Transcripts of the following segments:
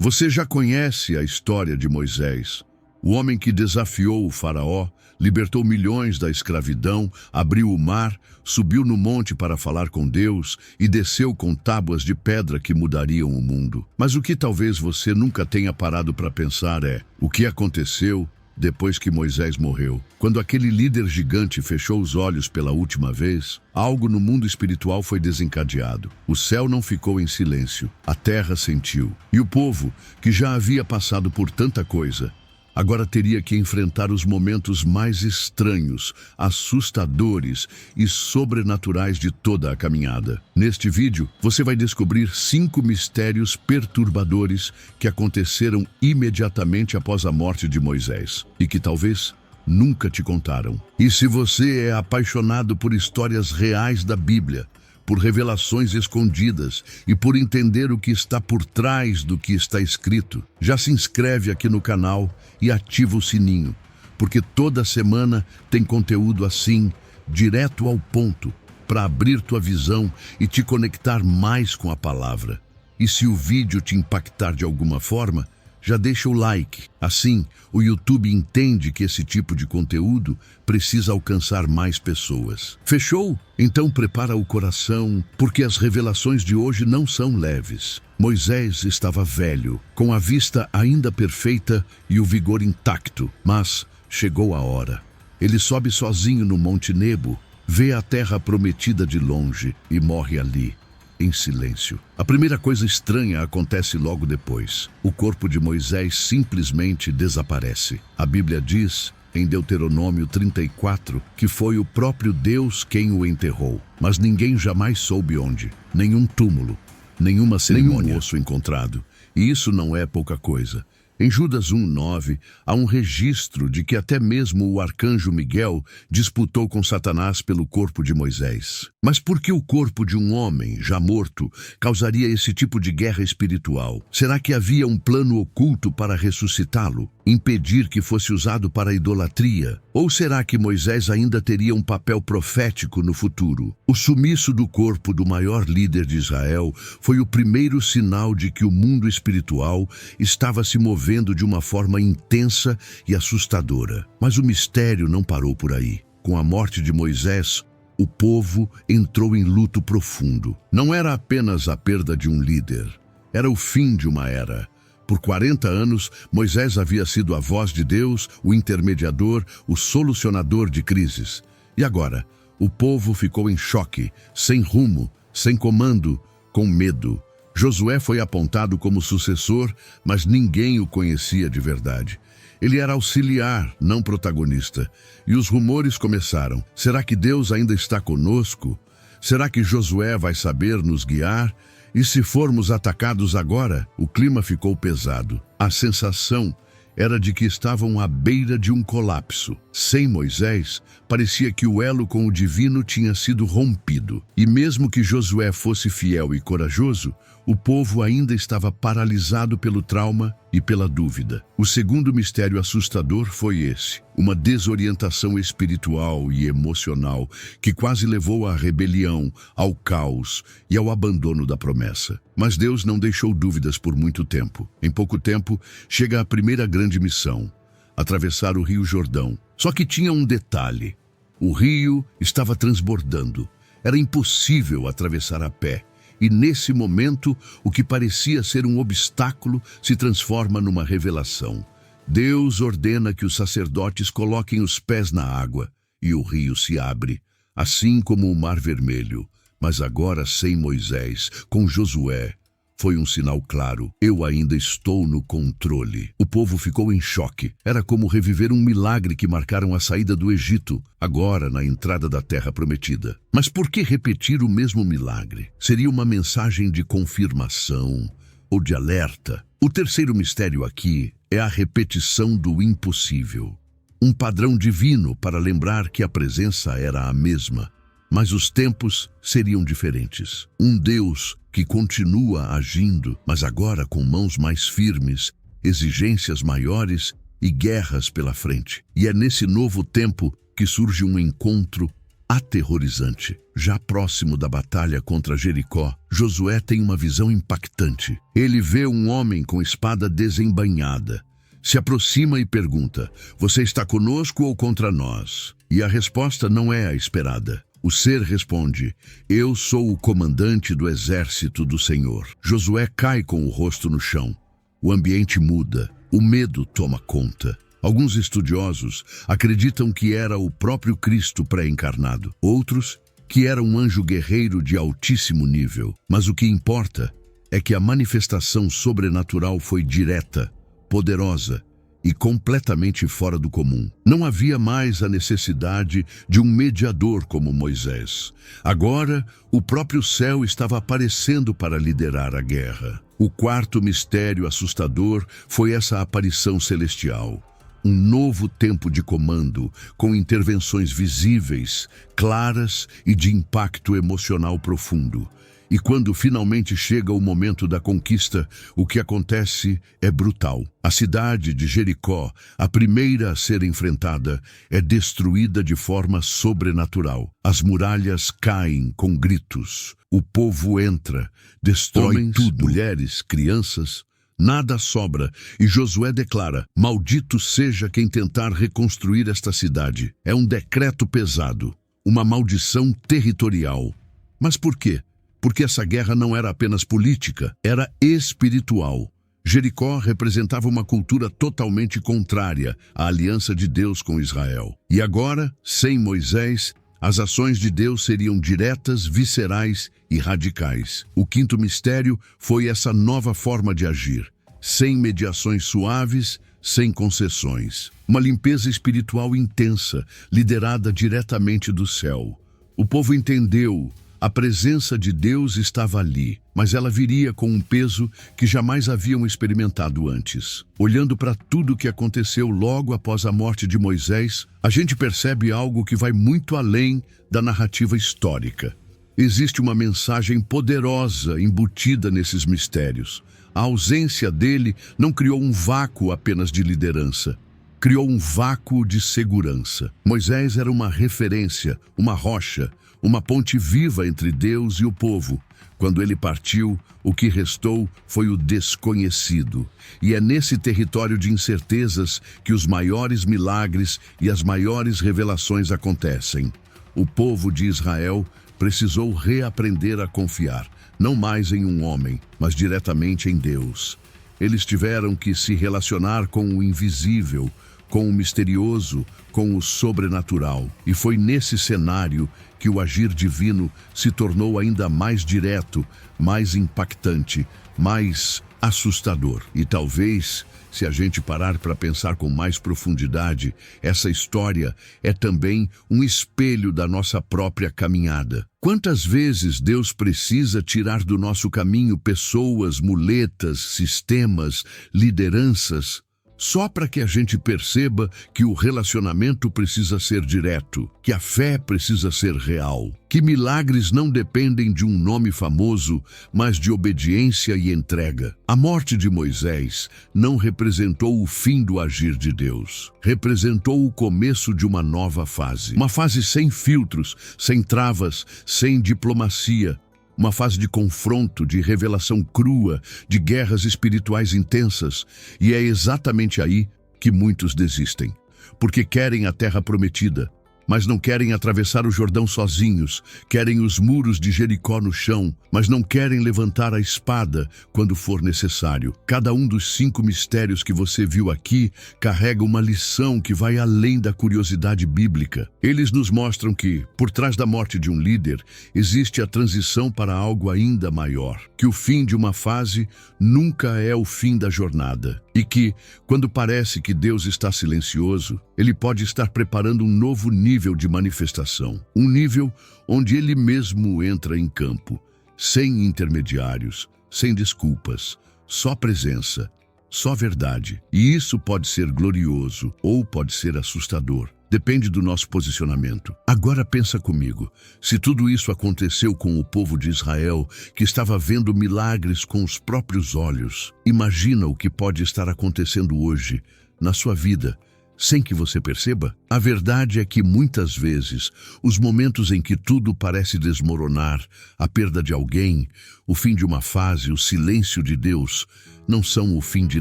Você já conhece a história de Moisés, o homem que desafiou o faraó, libertou milhões da escravidão, abriu o mar, subiu no monte para falar com Deus e desceu com tábuas de pedra que mudariam o mundo. Mas o que talvez você nunca tenha parado para pensar é o que aconteceu depois que Moisés morreu. Quando aquele líder gigante fechou os olhos pela última vez, algo no mundo espiritual foi desencadeado. O céu não ficou em silêncio, a terra sentiu. E o povo, que já havia passado por tanta coisa, agora teria que enfrentar os momentos mais estranhos, assustadores e sobrenaturais de toda a caminhada. Neste vídeo, você vai descobrir 5 mistérios perturbadores que aconteceram imediatamente após a morte de Moisés e que talvez nunca te contaram. E se você é apaixonado por histórias reais da Bíblia, por revelações escondidas e por entender o que está por trás do que está escrito, já se inscreve aqui no canal e ativa o sininho, porque toda semana tem conteúdo assim, direto ao ponto, para abrir tua visão e te conectar mais com a palavra. E se o vídeo te impactar de alguma forma, já deixa o like. Assim, o YouTube entende que esse tipo de conteúdo precisa alcançar mais pessoas. Fechou? Então prepara o coração, porque as revelações de hoje não são leves. Moisés estava velho, com a vista ainda perfeita e o vigor intacto, mas chegou a hora. Ele sobe sozinho no Monte Nebo, vê a terra prometida de longe e morre ali, em silêncio. A primeira coisa estranha acontece logo depois. O corpo de Moisés simplesmente desaparece. A Bíblia diz, em Deuteronômio 34, que foi o próprio Deus quem o enterrou. Mas ninguém jamais soube onde. Nenhum túmulo, nenhuma cerimônia, nenhum osso encontrado. E isso não é pouca coisa. Em Judas 1:9, há um registro de que até mesmo o arcanjo Miguel disputou com Satanás pelo corpo de Moisés. Mas por que o corpo de um homem, já morto, causaria esse tipo de guerra espiritual? Será que havia um plano oculto para ressuscitá-lo? Impedir que fosse usado para a idolatria? Ou será que Moisés ainda teria um papel profético no futuro? O sumiço do corpo do maior líder de Israel foi o primeiro sinal de que o mundo espiritual estava se movendo de uma forma intensa e assustadora. Mas o mistério não parou por aí. Com a morte de Moisés, o povo entrou em luto profundo. Não era apenas a perda de um líder, era o fim de uma era. Por 40 anos, Moisés havia sido a voz de Deus, o intermediador, o solucionador de crises. E agora, o povo ficou em choque, sem rumo, sem comando, com medo. Josué foi apontado como sucessor, mas ninguém o conhecia de verdade. Ele era auxiliar, não protagonista. E os rumores começaram. Será que Deus ainda está conosco? Será que Josué vai saber nos guiar? E se formos atacados agora? O clima ficou pesado. A sensação era de que estavam à beira de um colapso. Sem Moisés, parecia que o elo com o divino tinha sido rompido. E mesmo que Josué fosse fiel e corajoso, o povo ainda estava paralisado pelo trauma e pela dúvida. O segundo mistério assustador foi esse: uma desorientação espiritual e emocional que quase levou à rebelião, ao caos e ao abandono da promessa. Mas Deus não deixou dúvidas por muito tempo. Em pouco tempo, chega a primeira grande missão: atravessar o Rio Jordão. Só que tinha um detalhe: o rio estava transbordando. Era impossível atravessar a pé. E nesse momento, o que parecia ser um obstáculo se transforma numa revelação. Deus ordena que os sacerdotes coloquem os pés na água e o rio se abre, assim como o Mar Vermelho. Mas agora sem Moisés, com Josué, foi um sinal claro: eu ainda estou no controle. O povo ficou em choque. Era como reviver um milagre que marcaram a saída do Egito, agora na entrada da Terra Prometida. Mas por que repetir o mesmo milagre? Seria uma mensagem de confirmação ou de alerta? O terceiro mistério aqui é a repetição do impossível. Um padrão divino para lembrar que a presença era a mesma, mas os tempos seriam diferentes. Um Deus que continua agindo, mas agora com mãos mais firmes, exigências maiores e guerras pela frente. E é nesse novo tempo que surge um encontro aterrorizante. Já próximo da batalha contra Jericó, Josué tem uma visão impactante. Ele vê um homem com espada desembainhada. Se aproxima e pergunta: "Você está conosco ou contra nós?" E a resposta não é a esperada. O ser responde: "Eu sou o comandante do exército do Senhor." Josué cai com o rosto no chão. O ambiente muda. O medo toma conta. Alguns estudiosos acreditam que era o próprio Cristo pré-encarnado. Outros, que era um anjo guerreiro de altíssimo nível. Mas o que importa é que a manifestação sobrenatural foi direta, poderosa e completamente fora do comum. Não havia mais a necessidade de um mediador como Moisés. Agora, o próprio céu estava aparecendo para liderar a guerra. O quarto mistério assustador foi essa aparição celestial. Um novo tempo de comando, com intervenções visíveis, claras e de impacto emocional profundo. E quando finalmente chega o momento da conquista, o que acontece é brutal. A cidade de Jericó, a primeira a ser enfrentada, é destruída de forma sobrenatural. As muralhas caem com gritos. O povo entra, destrói Homens, tudo. Mulheres, crianças, nada sobra. E Josué declara: "Maldito seja quem tentar reconstruir esta cidade." É um decreto pesado, uma maldição territorial. Mas por quê? Porque essa guerra não era apenas política, era espiritual. Jericó representava uma cultura totalmente contrária à aliança de Deus com Israel. E agora, sem Moisés, as ações de Deus seriam diretas, viscerais e radicais. O quinto mistério foi essa nova forma de agir, sem mediações suaves, sem concessões. Uma limpeza espiritual intensa, liderada diretamente do céu. O povo entendeu. A presença de Deus estava ali, mas ela viria com um peso que jamais haviam experimentado antes. Olhando para tudo o que aconteceu logo após a morte de Moisés, a gente percebe algo que vai muito além da narrativa histórica. Existe uma mensagem poderosa embutida nesses mistérios. A ausência dele não criou um vácuo apenas de liderança. Criou um vácuo de segurança. Moisés era uma referência, uma rocha, uma ponte viva entre Deus e o povo. Quando ele partiu, o que restou foi o desconhecido. E é nesse território de incertezas que os maiores milagres e as maiores revelações acontecem. O povo de Israel precisou reaprender a confiar, não mais em um homem, mas diretamente em Deus. Eles tiveram que se relacionar com o invisível, com o misterioso, com o sobrenatural. E foi nesse cenário que o agir divino se tornou ainda mais direto, mais impactante, mais assustador. E talvez, se a gente parar para pensar com mais profundidade, essa história é também um espelho da nossa própria caminhada. Quantas vezes Deus precisa tirar do nosso caminho pessoas, muletas, sistemas, lideranças, só para que a gente perceba que o relacionamento precisa ser direto, que a fé precisa ser real, que milagres não dependem de um nome famoso, mas de obediência e entrega. A morte de Moisés não representou o fim do agir de Deus. Representou o começo de uma nova fase. Uma fase sem filtros, sem travas, sem diplomacia. Uma fase de confronto, de revelação crua, de guerras espirituais intensas. E é exatamente aí que muitos desistem. Porque querem a terra prometida, mas não querem atravessar o Jordão sozinhos. Querem os muros de Jericó no chão, mas não querem levantar a espada quando for necessário. Cada um dos 5 mistérios que você viu aqui carrega uma lição que vai além da curiosidade bíblica. Eles nos mostram que, por trás da morte de um líder, existe a transição para algo ainda maior. Que o fim de uma fase nunca é o fim da jornada. E que, quando parece que Deus está silencioso, Ele pode estar preparando um novo nível de manifestação. Um nível onde Ele mesmo entra em campo, sem intermediários, sem desculpas, só presença, só verdade. E isso pode ser glorioso ou pode ser assustador. Depende do nosso posicionamento. Agora pensa comigo, se tudo isso aconteceu com o povo de Israel, que estava vendo milagres com os próprios olhos, imagina o que pode estar acontecendo hoje, na sua vida, sem que você perceba? A verdade é que muitas vezes, os momentos em que tudo parece desmoronar, a perda de alguém, o fim de uma fase, o silêncio de Deus, não são o fim de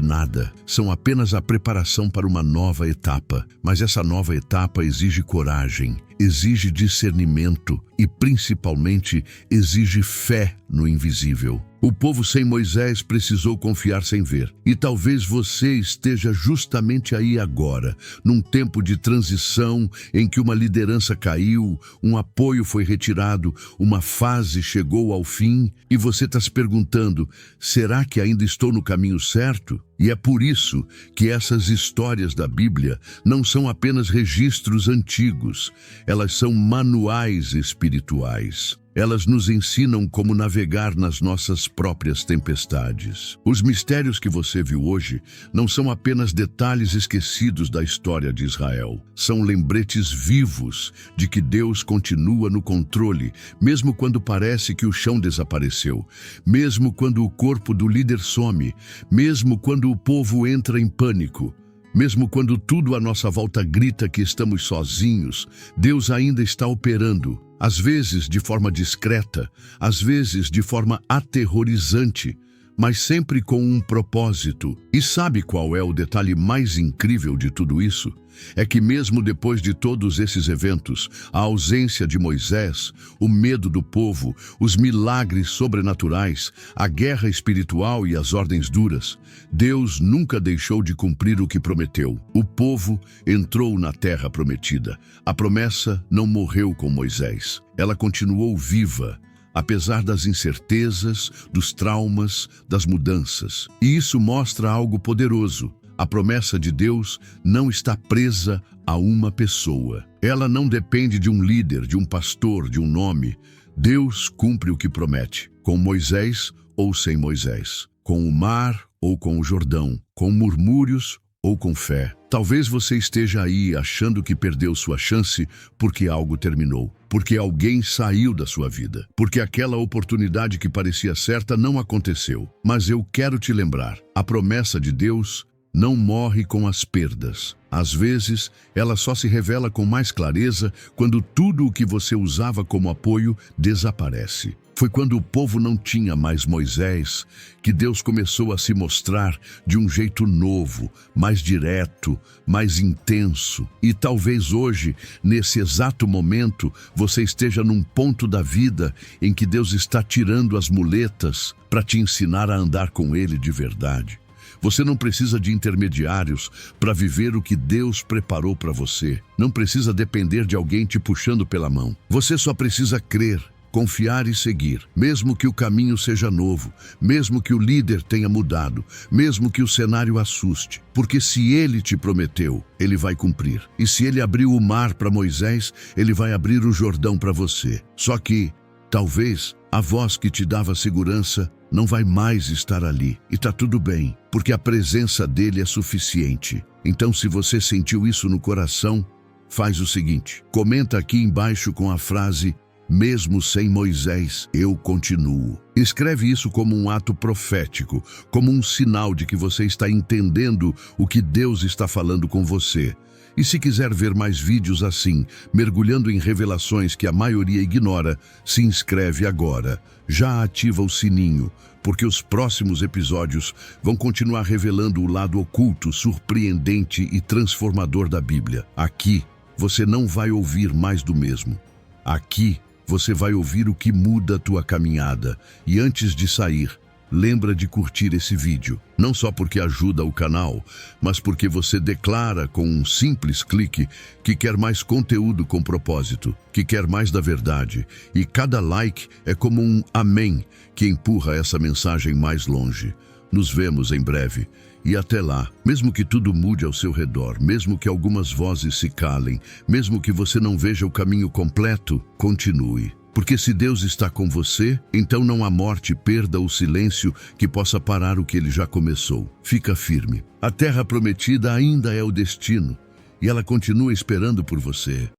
nada, são apenas a preparação para uma nova etapa. Mas essa nova etapa exige coragem, exige discernimento e, principalmente, exige fé no invisível. O povo sem Moisés precisou confiar sem ver. E talvez você esteja justamente aí agora, num tempo de transição em que uma liderança caiu, um apoio foi retirado, uma fase chegou ao fim e você está se perguntando, será que ainda estou no caminho certo? E é por isso que essas histórias da Bíblia não são apenas registros antigos, elas são manuais espirituais. Elas nos ensinam como navegar nas nossas próprias tempestades. Os mistérios que você viu hoje não são apenas detalhes esquecidos da história de Israel. São lembretes vivos de que Deus continua no controle, mesmo quando parece que o chão desapareceu, mesmo quando o corpo do líder some, mesmo quando o povo entra em pânico. Mesmo quando tudo à nossa volta grita que estamos sozinhos, Deus ainda está operando, às vezes de forma discreta, às vezes de forma aterrorizante, mas sempre com um propósito. E sabe qual é o detalhe mais incrível de tudo isso? É que mesmo depois de todos esses eventos, a ausência de Moisés, o medo do povo, os milagres sobrenaturais, a guerra espiritual e as ordens duras, Deus nunca deixou de cumprir o que prometeu. O povo entrou na terra prometida. A promessa não morreu com Moisés. Ela continuou viva, apesar das incertezas, dos traumas, das mudanças. E isso mostra algo poderoso. A promessa de Deus não está presa a uma pessoa. Ela não depende de um líder, de um pastor, de um nome. Deus cumpre o que promete, com Moisés ou sem Moisés, com o mar ou com o Jordão, com murmúrios ou com fé. Talvez você esteja aí achando que perdeu sua chance porque algo terminou, porque alguém saiu da sua vida, porque aquela oportunidade que parecia certa não aconteceu. Mas eu quero te lembrar, a promessa de Deus não morre com as perdas. Às vezes, ela só se revela com mais clareza quando tudo o que você usava como apoio desaparece. Foi quando o povo não tinha mais Moisés que Deus começou a se mostrar de um jeito novo, mais direto, mais intenso. E talvez hoje, nesse exato momento, você esteja num ponto da vida em que Deus está tirando as muletas para te ensinar a andar com Ele de verdade. Você não precisa de intermediários para viver o que Deus preparou para você. Não precisa depender de alguém te puxando pela mão. Você só precisa crer, confiar e seguir, mesmo que o caminho seja novo, mesmo que o líder tenha mudado, mesmo que o cenário assuste. Porque se Ele te prometeu, Ele vai cumprir. E se Ele abriu o mar para Moisés, Ele vai abrir o Jordão para você. Só que, talvez, a voz que te dava segurança não vai mais estar ali. E tá tudo bem, porque a presença dele é suficiente. Então, se você sentiu isso no coração, faz o seguinte: comenta aqui embaixo com a frase "Mesmo sem Moisés, eu continuo". Escreve isso como um ato profético, como um sinal de que você está entendendo o que Deus está falando com você. E se quiser ver mais vídeos assim, mergulhando em revelações que a maioria ignora, se inscreve agora. Já ativa o sininho, porque os próximos episódios vão continuar revelando o lado oculto, surpreendente e transformador da Bíblia. Aqui, você não vai ouvir mais do mesmo. Aqui, você vai ouvir o que muda a tua caminhada. E antes de sair, lembra de curtir esse vídeo, não só porque ajuda o canal, mas porque você declara com um simples clique que quer mais conteúdo com propósito, que quer mais da verdade, e cada like é como um amém que empurra essa mensagem mais longe. Nos vemos em breve. E até lá, mesmo que tudo mude ao seu redor, mesmo que algumas vozes se calem, mesmo que você não veja o caminho completo, continue. Porque se Deus está com você, então não há morte, perda ou silêncio que possa parar o que Ele já começou. Fica firme. A terra prometida ainda é o destino, e ela continua esperando por você.